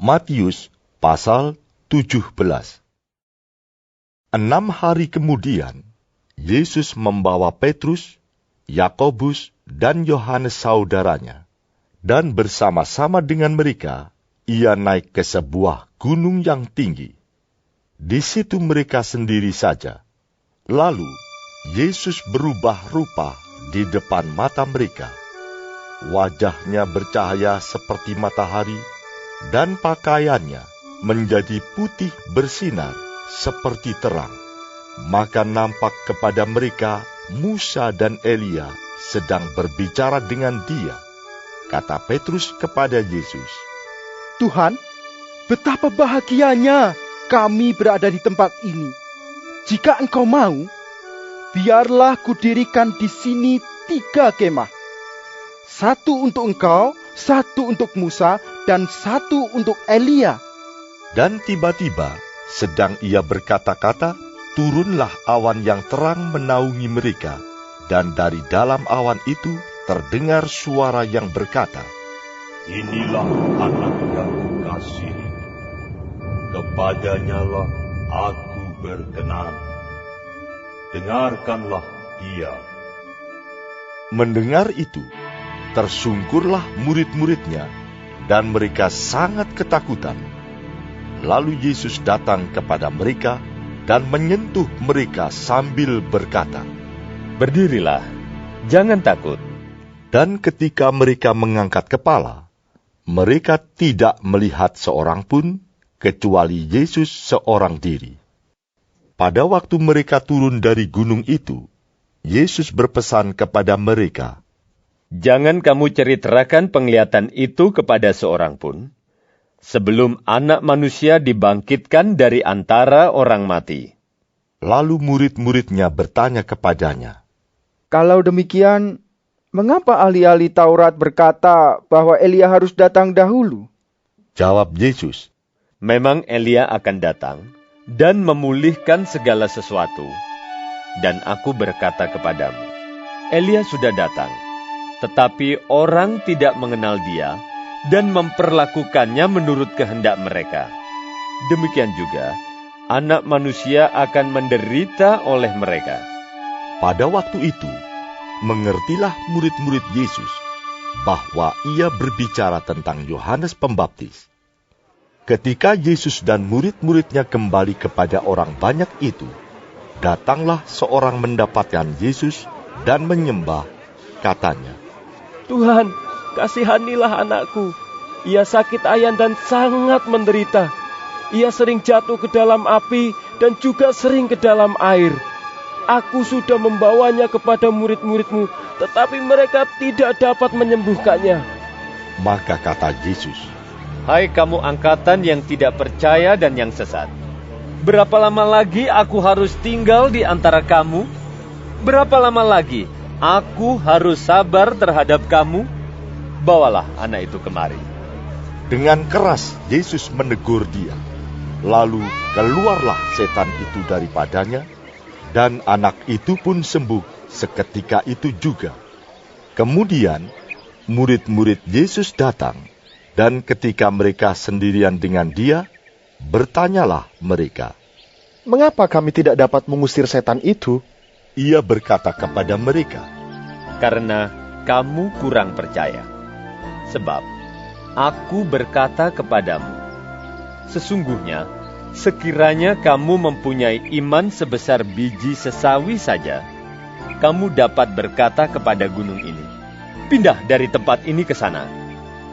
Matius pasal 17. 6 hari kemudian, Yesus membawa Petrus, Yakobus, dan Yohanes saudaranya, dan bersama-sama dengan mereka, ia naik ke sebuah gunung yang tinggi. Di situ mereka sendiri saja. Lalu, Yesus berubah rupa di depan mata mereka. Wajahnya bercahaya seperti matahari, dan pakaiannya menjadi putih bersinar seperti terang. Maka nampak kepada mereka Musa dan Elia sedang berbicara dengan dia. Kata Petrus kepada Yesus, "Tuhan, betapa bahagianya kami berada di tempat ini. Jika Engkau mau, biarlah kudirikan di sini 3 kemah. 1 untuk Engkau, 1 untuk Musa, dan 1 untuk Elia." Dan tiba-tiba, sedang ia berkata-kata, turunlah awan yang terang menaungi mereka, dan dari dalam awan itu terdengar suara yang berkata, "Inilah anak yang kukasihi, kepadanyalah aku berkenan. Dengarkanlah dia." Mendengar itu, tersungkurlah murid-muridnya, dan mereka sangat ketakutan. Lalu Yesus datang kepada mereka dan menyentuh mereka sambil berkata, "Berdirilah, jangan takut." Dan ketika mereka mengangkat kepala, mereka tidak melihat seorang pun, kecuali Yesus seorang diri. Pada waktu mereka turun dari gunung itu, Yesus berpesan kepada mereka, "Jangan kamu ceritakan penglihatan itu kepada seorang pun, sebelum Anak Manusia dibangkitkan dari antara orang mati." Lalu murid-muridnya bertanya kepadanya, "Kalau demikian, mengapa ahli-ahli Taurat berkata bahwa Elia harus datang dahulu?" Jawab Yesus, Memang Elia akan datang dan memulihkan segala sesuatu. Dan aku berkata kepadamu, Elia sudah datang, tetapi orang tidak mengenal dia dan memperlakukannya menurut kehendak mereka. Demikian juga, Anak Manusia akan menderita oleh mereka. Pada waktu itu, mengertilah murid-murid Yesus bahwa ia berbicara tentang Yohanes Pembaptis. Ketika Yesus dan murid-muridnya kembali kepada orang banyak itu, datanglah seorang mendapatkan Yesus dan menyembah, katanya, "Tuhan, kasihanilah anakku. Ia sakit ayan dan sangat menderita. Ia sering jatuh ke dalam api dan juga sering ke dalam air. Aku sudah membawanya kepada murid-murid-Mu, tetapi mereka tidak dapat menyembuhkannya." Maka kata Yesus, Hai kamu angkatan yang tidak percaya dan yang sesat. Berapa lama lagi aku harus tinggal di antara kamu? Berapa lama lagi aku harus sabar terhadap kamu? Bawalah anak itu kemari. Dengan keras Yesus menegur dia. Lalu keluarlah setan itu daripadanya, dan anak itu pun sembuh seketika itu juga. Kemudian murid-murid Yesus datang, dan ketika mereka sendirian dengan dia, bertanyalah mereka, "Mengapa kami tidak dapat mengusir setan itu?" Ia berkata kepada mereka, Karena kamu kurang percaya. Sebab aku berkata kepadamu, sesungguhnya sekiranya kamu mempunyai iman sebesar biji sesawi saja, kamu dapat berkata kepada gunung ini, "Pindah dari tempat ini ke sana."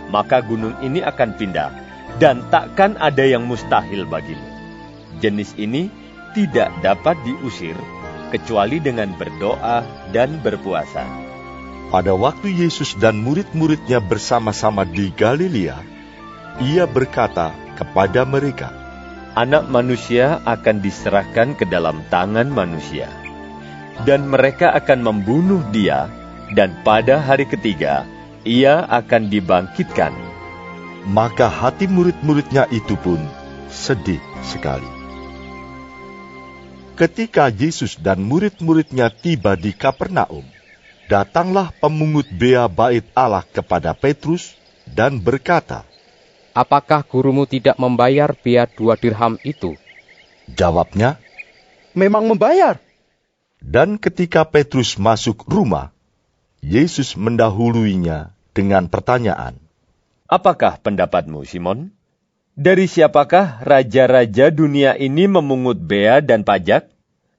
Maka gunung ini akan pindah, dan takkan ada yang mustahil bagimu. Jenis ini tidak dapat diusir, kecuali dengan berdoa dan berpuasa. Pada waktu Yesus dan murid-muridnya bersama-sama di Galilea, ia berkata kepada mereka, Anak Manusia akan diserahkan ke dalam tangan manusia, dan mereka akan membunuh dia, dan pada hari ketiga, ia akan dibangkitkan. Maka hati murid-muridnya itu pun sedih sekali. Ketika Yesus dan murid-muridnya tiba di Kapernaum, datanglah pemungut bea bait Allah kepada Petrus dan berkata, apakah gurumu tidak membayar bea 2 dirham itu? Jawabnya, Memang membayar. dan ketika Petrus masuk rumah, Yesus mendahuluinya dengan pertanyaan. Apakah pendapatmu, Simon? Dari siapakah raja-raja dunia ini memungut bea dan pajak?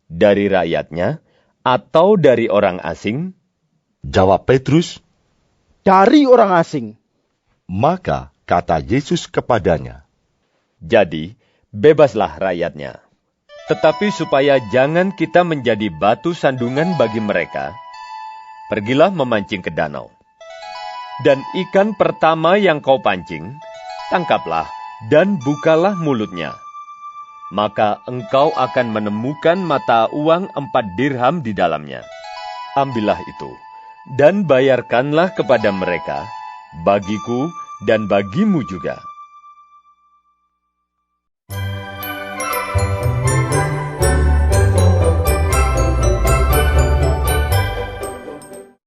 Dari rakyatnya atau dari orang asing? Jawab Petrus, Dari orang asing. maka kata Yesus kepadanya, Jadi, bebaslah rakyatnya. Tetapi supaya jangan kita menjadi batu sandungan bagi mereka, pergilah memancing ke danau. Dan ikan pertama yang kau pancing, tangkaplah dan bukalah mulutnya. Maka engkau akan menemukan mata uang 4 dirham di dalamnya. Ambillah itu, dan bayarkanlah kepada mereka, bagiku dan bagimu juga.